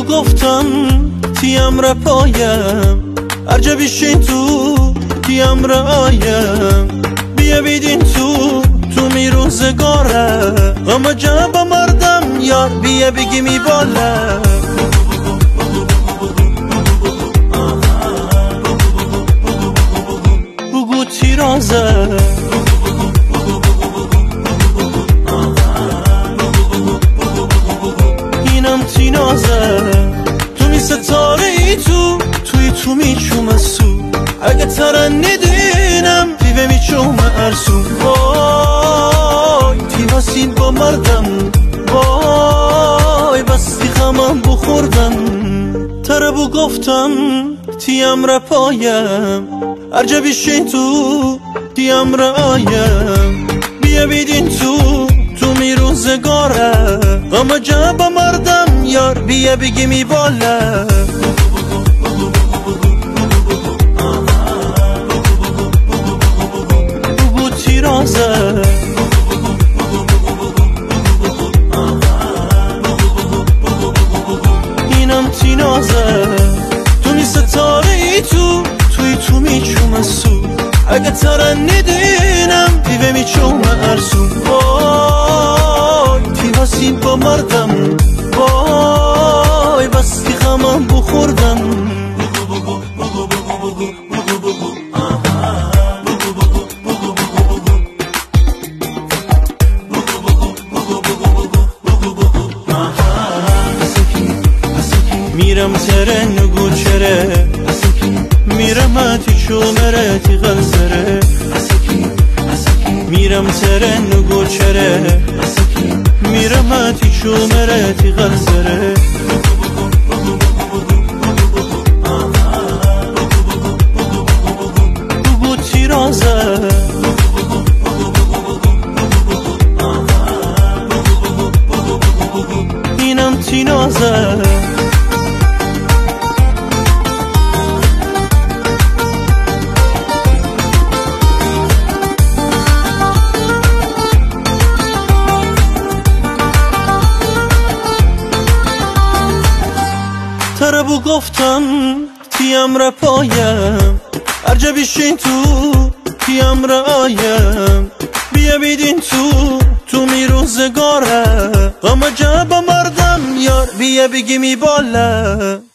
بگو گفتم تیم را پایم ارجا بیشین تیم را آیم بیا بیدین تو می روزگاره اما جب مردم یار بیا بگی می باله بگو تیرازه اینم تینازه تو می ستاره ای تو می چوم سو اگه ترنیدینم دیوه می چوم ارسو وای تیواسین با مردم وای بستی خمم بخوردم تربو گفتم تیم را پایم ارجا بیشین تیم را آیم بیا بیدین تو می روزگاره اما جب مردم یار بیا بگی می باله بگو تیرازه اینم تینازه تو می ستاره ای تو می چوم سو اگه ترنیدینم دیوه می چوم ارسو وای تیواسین با مردم وای بستی خمم بخوردم میرم ترن نگو چره میرم اتی چومره تی غلزره میرم ترن نگو چره میرم اتی چومره تی غلزره بگو تیرازه اینم تینازه تربو گفتم تیم را پایم ارجا بیشین تیم را آیم بیا بیدین تو می روزگاره اما جب مردم یار بیا بگی می باله